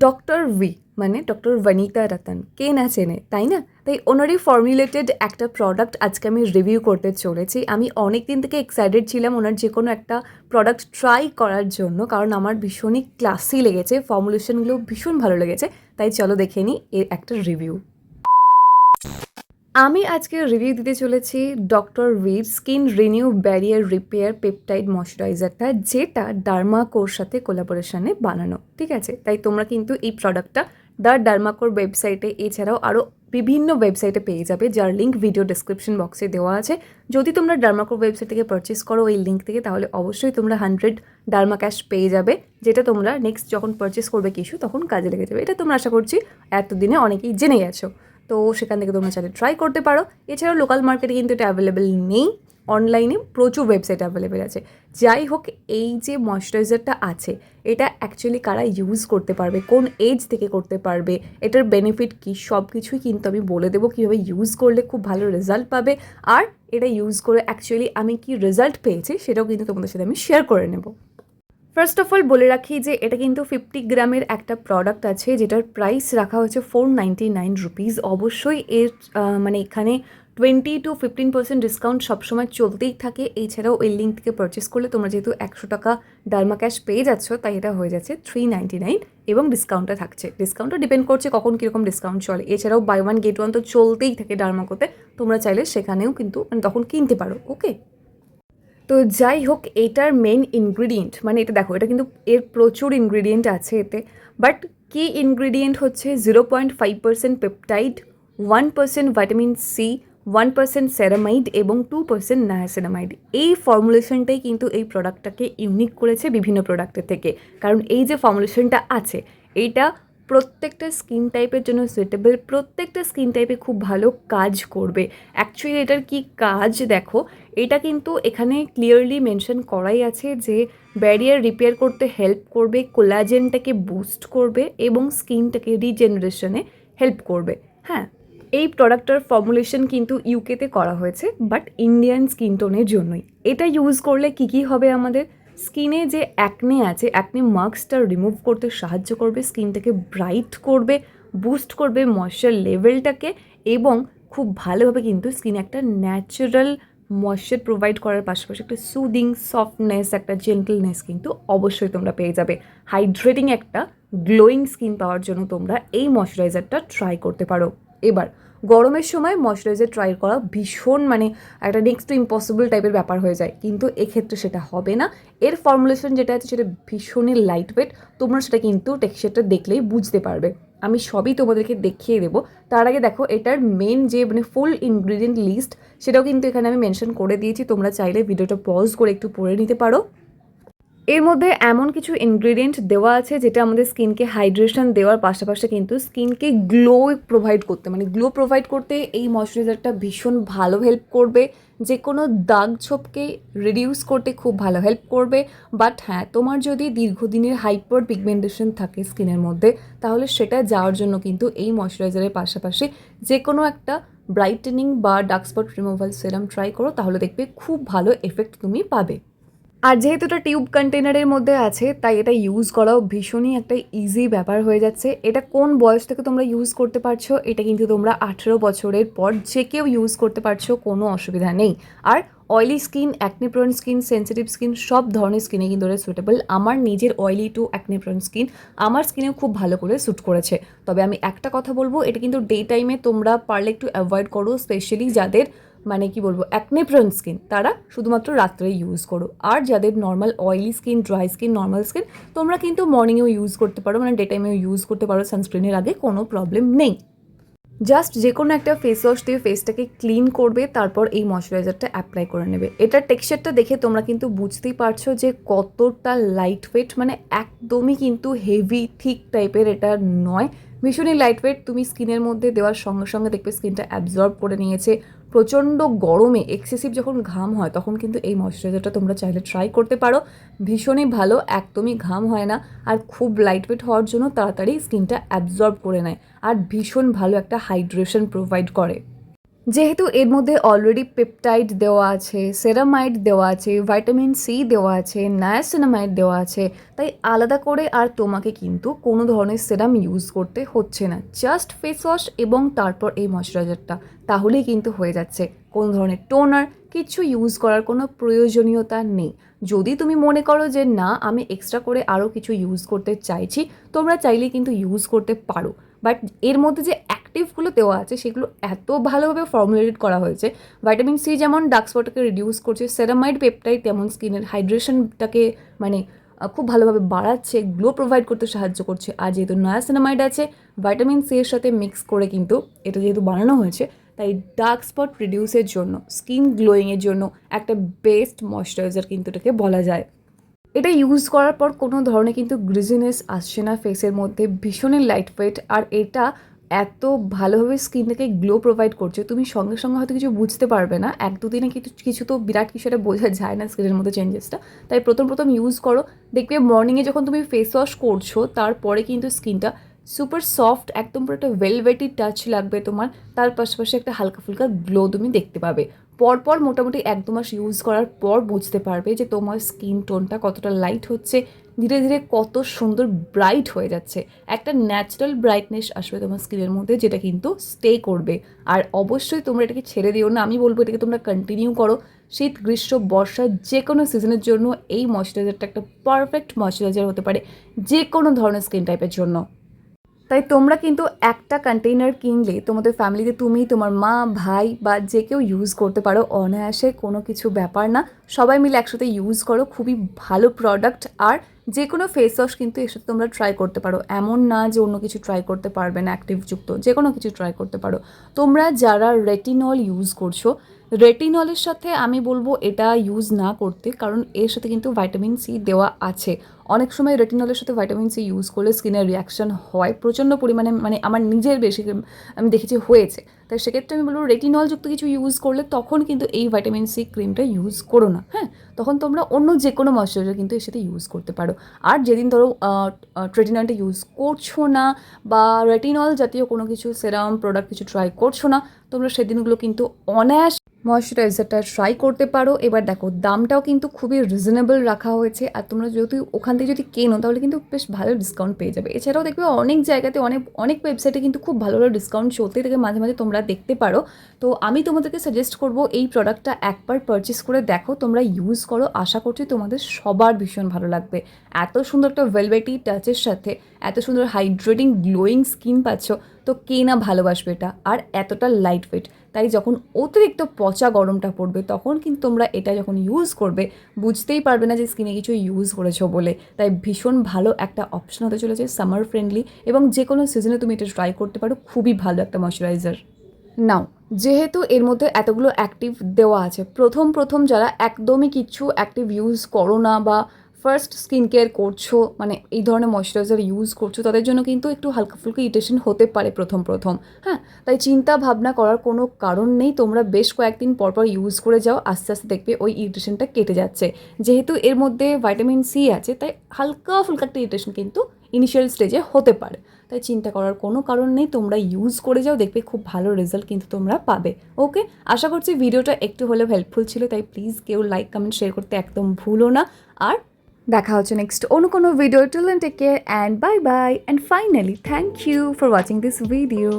ডক্টর.V মানে ডক্টর ভনিতা রতন, কে না চেনে তাই না? তাই ওনারই ফর্মুলেটেড একটা প্রোডাক্ট আজকে আমি রিভিউ করতে চলেছি। আমি অনেক দিন থেকে এক্সাইটেড ছিলাম ওনার যে কোনো একটা প্রোডাক্ট ট্রাই করার জন্য, কারণ আমার ভীষণই ক্লাসি লেগেছে, ফর্মুলেশনগুলো ভীষণ ভালো লেগেছে। তাই চলো দেখে নিই এর একটা রিভিউ। আমি আজকে রিভিউ দিতে চলেছি ডক্টর.ভির skin renew barrier repair peptide ময়শ্চারাইজারটা, যেটা ডার্মাকোর সাথে কোলাবোরেশনে বানানো। ঠিক আছে, তাই তোমরা কিন্তু এই প্রোডাক্টটা ডার্মাকোর ওয়েবসাইটে এছাড়াও আরও বিভিন্ন ওয়েবসাইটে পেয়ে যাবে, যার লিঙ্ক ভিডিও ডিসক্রিপশন বক্সে দেওয়া আছে। যদি তোমরা ডার্মাকোর ওয়েবসাইট থেকে পারচেস করো ওই লিঙ্ক থেকে, তাহলে অবশ্যই তোমরা 100 ডার্মা ক্যাশ পেয়ে যাবে, যেটা তোমরা নেক্সট যখন পারচেস করবে কিছু তখন কাজে লেগে যাবে। এটা তোমরা আশা করছি এতদিনে অনেকেই জেনে গেছো, তো সেখান থেকে তোমরা চাইলে ট্রাই করতে পারো। এছাড়াও লোকাল মার্কেটে কিন্তু এটা অ্যাভেলেবেল নেই, অনলাইনে প্রচুর ওয়েবসাইট অ্যাভেলেবেল আছে। যাই হোক, এই যে ময়শ্চারাইজারটা আছে এটা অ্যাকচুয়ালি কারা ইউজ করতে পারবে, কোন এজ থেকে করতে পারবে, এটার বেনিফিট কী, সব কিছুই কিন্তু আমি বলে দেবো কীভাবে ইউজ করলে খুব ভালো রেজাল্ট পাবে। আর এটা ইউজ করে অ্যাকচুয়ালি আমি কি রেজাল্ট পেয়েছি সেটাও কিন্তু তোমাদের সাথে আমি শেয়ার করে নেব। ফার্স্ট অফ অল বলে রাখি যে এটা কিন্তু 50 গ্রামের একটা প্রোডাক্ট আছে, যেটার প্রাইস রাখা হয়েছে 499 রুপিস। অবশ্যই এর মানে এখানে 20 to 15% ডিসকাউন্ট সবসময় চলতেই থাকে। এছাড়াও এই লিঙ্ক থেকে পারচেস করলে তোমরা যেহেতু 100 টাকা ডার্মা ক্যাশ পেয়ে যাচ্ছ, তাই এটা হয়ে যাচ্ছে 399 এবং ডিসকাউন্টটা থাকছে। ডিসকাউন্টটা ডিপেন্ড করছে কখন কীরকম ডিসকাউন্ট চলে। এছাড়াও বাই ওয়ান গেট ওয়ান তো চলতেই থাকে ডার্মাকোতে, তোমরা চাইলে সেখানেও কিন্তু তখন কিনতে পারো। ওকে, তো যাই হোক, এটার মেন ইনগ্রিডিয়েন্ট মানে এটা দেখো, এটা কিন্তু এর প্রচুর ইনগ্রিডিয়েন্ট আছে এতে, বাট কি ইনগ্রিডিয়েন্ট হচ্ছে 0.5% পেপটাইড, 1% ভিটামিন সি, 1% সেরামাইড এবং 2% নায়াসিনামাইড। এই ফর্মুলেশনটাই কিন্তু এই প্রোডাক্টটাকে ইউনিক করেছে বিভিন্ন প্রোডাক্টের থেকে, কারণ এই যে ফর্মুলেশনটা আছে এইটা প্রত্যেকটা স্কিন টাইপের জন্য সুইটেবল, প্রত্যেকটা স্কিন টাইপে খুব ভালো কাজ করবে। অ্যাকচুয়ালি এটার কি কাজ দেখো, এটা কিন্তু এখানে ক্লিয়ারলি মেনশন করাই আছে যে ব্যারিয়ার রিপেয়ার করতে হেল্প করবে, কোলাজেনটাকে বুস্ট করবে এবং স্কিনটাকে রিজেনারেশনে হেল্প করবে। হ্যাঁ, এই প্রোডাক্টটার ফর্মুলেশন কিন্তু ইউকেতে করা হয়েছে, বাট ইন্ডিয়ান স্কিন টোনের জন্যই। এটা ইউজ করলে কি কি হবে, আমাদের স্কিনে যে অ্যাকনে আছে, অ্যাকনে মার্কসটা রিমুভ করতে সাহায্য করবে, স্কিনটাকে ব্রাইট করবে, বুস্ট করবে ময়েশ্চার লেভেলটাকে, এবং খুব ভালোভাবে কিন্তু স্কিনে একটা ন্যাচারাল ময়েশ্চার প্রোভাইড করার পাশাপাশি একটা সুদিং সফটনেস, একটা জেন্টলনেস কিন্তু অবশ্যই তোমরা পেয়ে যাবে। হাইড্রেটিং একটা গ্লোয়িং স্কিন পাওয়ার জন্য তোমরা এই ময়েশ্চারাইজারটা ট্রাই করতে পারো। এবার গরমের সময় ময়েশ্চারাইজার ট্রাই করা ভীষণ মানে একটা নেক্সট টু ইম্পসিবল টাইপের ব্যাপার হয়ে যায়, কিন্তু এক্ষেত্রে সেটা হবে না। এর ফর্মুলেশন যেটা আছে সেটা ভীষণই লাইট ওয়েট, তোমরা সেটা কিন্তু টেক্সচারটা দেখলেই বুঝতে পারবে। আমি সবই তোমাদেরকে দেখিয়ে দেবো। তার আগে দেখো, এটার মেন যে মানে ফুল ইনগ্রিডিয়েন্ট লিস্ট সেটাও কিন্তু এখানে আমি মেনশন করে দিয়েছি, তোমরা চাইলে ভিডিওটা পজ করে একটু পড়ে নিতে পারো। এর মধ্যে এমন কিছু ইনগ্রিডিয়েন্ট দেওয়া আছে যেটা আমাদের স্কিনকে হাইড্রেশন দেওয়ার পাশাপাশি কিন্তু স্কিনকে গ্লো প্রোভাইড করতে মানে গ্লো প্রোভাইড করতে এই ময়শ্চারাইজারটা ভীষণ ভালো হেল্প করবে। যে কোনো দাগ ছোপকে রিডিউস করতে খুব ভালো হেল্প করবে। বাট হ্যাঁ, তোমার যদি দীর্ঘদিনের হাইপার পিগমেন্টেশন থাকে স্কিনের মধ্যে, তাহলে সেটা যাওয়ার জন্য কিন্তু এই ময়শ্চারাইজারের পাশাপাশি যে কোনো একটা ব্রাইটেনিং বা ডার্ক স্পট রিমুভাল সেরাম ট্রাই করো, তাহলে দেখবে খুব ভালো এফেক্ট তুমি পাবে। আর যেহেতু এটা টিউব কন্টেনারের মধ্যে আছে, তাই এটা ইউজ করাও ভীষণই একটা ইজি ব্যাপার হয়ে যাচ্ছে। এটা কোন বয়স থেকে তোমরা ইউজ করতে পারছো, এটা কিন্তু তোমরা 18 বছরের পর যে কেউ ইউজ করতে পারছো, কোনো অসুবিধা নেই। আর oily skin, acne prone skin, sensitive skin সব ধরনের স্কিনে কিন্তু এটা সুটেবল। আমার নিজের oily to acne prone skin, আমার স্কিনেও খুব ভালো করে স্যুট করেছে। তবে আমি একটা কথা বলবো, এটা কিন্তু ডে টাইমে তোমরা পারলে একটু অ্যাভয়েড করো, স্পেশালি যাদের মানে কি বলবো অ্যাকনে প্রোন স্কিন, তারা শুধুমাত্র রাত্রে ইউজ করো। আর যাদের normal oily skin, dry skin, normal skin, তোমরা কিন্তু মর্নিংয়েও ইউজ করতে পারো, মানে ডে টাইমেও ইউজ করতে পারো, সানস্ক্রিনের আগে কোনো প্রবলেম নেই। জাস্ট যে কোনো একটা ফেস ওয়াশ দিয়ে ফেসটাকে ক্লিন করবে, তারপর এই ময়শ্চারাইজারটা অ্যাপ্লাই করে নেবে। এটার টেক্সচারটা দেখে তোমরা কিন্তু বুঝতেই পারছো যে কতটা লাইট ওয়েট, মানে একদমই কিন্তু হেভি থিক টাইপের এটা নয়, ভীষণই লাইট ওয়েট। তুমি স্কিনের মধ্যে দেওয়ার সঙ্গে সঙ্গে দেখবে স্কিনটা অ্যাবজর্ব করে নিয়েছে। প্রচণ্ড গরমে এক্সেসিভ যখন ঘাম হয়, তখন কিন্তু এই ময়শ্চারাইজারটা তোমরা চাইলে ট্রাই করতে পারো। ভীষণই ভালো, একদমই ঘাম হয় না, আর খুব লাইট ওয়েট হওয়ার জন্য তাড়াতাড়ি স্কিনটা অ্যাবজর্ব করে নেয়, আর ভীষণ ভালো একটা হাইড্রেশন প্রোভাইড করে। যেহেতু এর মধ্যে অলরেডি পেপটাইড দেওয়া আছে, সেরামাইড দেওয়া আছে, ভাইটামিন সি দেওয়া আছে, নায়াসিনামাইড দেওয়া আছে, তাই আলাদা করে আর তোমাকে কিন্তু কোনো ধরনের সেরাম ইউজ করতে হচ্ছে না। জাস্ট ফেস ওয়াশ এবং তারপর এই ময়শ্চারাইজারটা, তাহলেই কিন্তু হয়ে যাচ্ছে। কোনো ধরনের টোনার কিছু ইউজ করার কোনো প্রয়োজনীয়তা নেই। যদি তুমি মনে করো যে না আমি এক্সট্রা করে আরও কিছু ইউজ করতে চাইছি, তোমরা চাইলেই কিন্তু ইউজ করতে পারো। বাট এর মধ্যে যে অ্যাক্টিভগুলো দেওয়া আছে সেগুলো এত ভালোভাবে ফর্মুলেটেড করা হয়েছে। ভাইটামিন সি যেমন ডার্ক স্পটটাকে রিডিউস করছে, সেরামাইড পেপটাইড তেমন স্কিনের হাইড্রেশনটাকে মানে খুব ভালোভাবে বাড়াচ্ছে, গ্লো প্রোভাইড করতে সাহায্য করছে। আর যেহেতু নায়াসিনামাইড আছে ভাইটামিন সি এর সাথে মিক্স করে কিন্তু এটা যেহেতু বানানো হয়েছে, তাই ডার্ক স্পট রিডিউসের জন্য, স্কিন গ্লোয়িংয়ের জন্য একটা বেস্ট ময়শ্চারাইজার কিন্তু এটাকে বলা যায়। এটা ইউজ করার পর কোনো ধরনের কিন্তু গ্রিজিনেস আসছে না ফেসের মধ্যে, ভীষণই লাইট ওয়েট। আর এটা এত ভালোভাবে স্কিনটাকে গ্লো প্রোভাইড করছে, তুমি সঙ্গে সঙ্গে হয়তো কিছু বুঝতে পারবে না, 1-2 দিনে কিন্তু কিছু তো বিরাট কিছু এটা বোঝা যায় না স্কিনের মধ্যে চেঞ্জেসটা। তাই প্রথম ইউজ করো, দেখবে মর্নিংয়ে যখন তুমি ফেস ওয়াশ করছো তারপরে কিন্তু স্কিনটা সুপার সফট, একদম পুরো একটা ভেলভেটি টাচ লাগবে তোমার। তার পাশাপাশি একটা হালকা ফুলকা গ্লো তুমি দেখতে পাবে। পরপর মোটামুটি 1-2 মাস ইউজ করার পর বুঝতে পারবে যে তোমার স্কিন টোনটা কতটা লাইট হচ্ছে, ধীরে ধীরে কত সুন্দর ব্রাইট হয়ে যাচ্ছে। একটা ন্যাচারাল ব্রাইটনেস আসবে তোমার স্কিনের মধ্যে, যেটা কিন্তু স্টে করবে। আর অবশ্যই তোমরা এটাকে ছেড়ে দিও না, আমি বলবো এটাকে তোমরা কন্টিনিউ করো। শীত, গ্রীষ্ম, বর্ষা যে কোনো সিজনের জন্য এই ময়শ্চারাইজারটা একটা পারফেক্ট ময়শ্চারাইজার হতে পারে যে কোনো ধরনের স্কিন টাইপের জন্য। তাই তোমরা কিন্তু একটা কন্টেইনার কিনলে তোমাদের ফ্যামিলিতে তুমি, তোমার মা, ভাই বা যে কেউ ইউজ করতে পারো অনায়াসে, কোনো কিছু ব্যাপার না। সবাই মিলে একসাথে ইউজ করো, খুবই ভালো প্রোডাক্ট। আর যে কোনো ফেস ওয়াশ কিন্তু এর সাথে তোমরা ট্রাই করতে পারো, এমন না যে অন্য কিছু ট্রাই করতে পারবে না, অ্যাক্টিভযুক্ত যে কোনো কিছু ট্রাই করতে পারো। তোমরা যারা রেটিনল ইউজ করছো, রেটিনলের সাথে আমি বলবো এটা ইউজ না করতে, কারণ এর সাথে কিন্তু ভাইটামিন সি দেওয়া আছে। অনেক সময় রেটিনলের সাথে ভাইটামিন সি ইউজ করলে স্কিনের রিয়াকশান হয় প্রচণ্ড পরিমাণে, মানে আমার নিজের বেশি আমি দেখেছি হয়েছে। তাই সেক্ষেত্রে আমি বলবো রেটিনলযুক্ত কিছু ইউজ করলে তখন কিন্তু এই ভাইটামিন সি ক্রিমটা ইউজ করো না। হ্যাঁ, তখন তোমরা অন্য যে কোনো ময়শ্চারাইজার কিন্তু এর সাথে ইউজ করতে পারো। আর যেদিন ধরো ট্রেটিনলটা ইউজ করছো না বা রেটিনল জাতীয় কোনো কিছু সেরাম প্রোডাক্ট কিছু ট্রাই করছো না, তোমরা সেদিনগুলো কিন্তু অনায়াস ময়শ্চারাইজারটা ট্রাই করতে পারো। এবার দেখো দামটাও কিন্তু খুবই রিজনেবল রাখা হয়েছে, আর তোমরা যদি ওখান থেকে যদি কেনো তাহলে কিন্তু বেশ ভালো ডিসকাউন্ট পেয়ে যাবে। এছাড়াও দেখবে অনেক জায়গাতে অনেক অনেক ওয়েবসাইটে কিন্তু খুব ভালো ভালো ডিসকাউন্ট চলতে থাকে, মাঝে মাঝে তোমরা দেখতে পারো। তো আমি তোমাদেরকে সাজেস্ট করবো এই প্রোডাক্টটা একবার পারচেস করে দেখো, তোমরা ইউজ করো, আশা করছি তোমাদের সবার ভীষণ ভালো লাগবে। এত সুন্দর একটা ভেলভেটি টাচের সাথে এত সুন্দর হাইড্রেটিং গ্লোয়িং স্কিন পাচ্ছ, তো কে না ভালোবাসবে এটা। আর এতটা লাইট ওয়েট, তাই যখন অতিরিক্ত পচা গরমটা পড়বে তখন কিন্তু তোমরা এটা যখন ইউজ করবে বুঝতেই পারবে না যে স্কিনে কিছু ইউজ করেছো বলে। তাই ভীষণ ভালো একটা অপশন হতে চলেছে, সামার ফ্রেন্ডলি, এবং যে কোনো সিজনে তুমি এটা ট্রাই করতে পারো। খুবই ভালো একটা ময়শ্চারাইজার। নাও, যেহেতু এর মধ্যে এতগুলো অ্যাক্টিভ দেওয়া আছে, প্রথম যারা একদমই কিছু অ্যাক্টিভ ইউজ করো না বা ফার্স্ট স্কিন কেয়ার করছো, মানে এই ধরনের ময়শ্চারাইজার ইউজ করছো, তাদের জন্য কিন্তু একটু হালকা ফুলকা ইরিটেশন হতে পারে প্রথম। হ্যাঁ, তাই চিন্তা ভাবনা করার কোনো কারণ নেই, তোমরা বেশ কয়েকদিন পরপর ইউজ করে যাও, আস্তে আস্তে দেখবে ওই ইরিটেশনটা কেটে যাচ্ছে। যেহেতু এর মধ্যে ভাইটামিন সি আছে, তাই হালকা ফুলকা একটা ইরিটেশন কিন্তু ইনিশিয়াল স্টেজে হতে পারে। তাই চিন্তা করার কোনো কারণ নেই, তোমরা ইউজ করে যাও, দেখবে খুব ভালো রেজাল্ট কিন্তু তোমরা পাবে। ওকে, আশা করছি ভিডিওটা একটু হলেও হেল্পফুল ছিল, তাই প্লিজ কেউ লাইক, কমেন্ট, শেয়ার করতে একদম ভুলো না। আর দেখা হচ্ছে নেক্সট অন্য কোনো video. Till then take care and bye bye. And finally thank you for watching this video.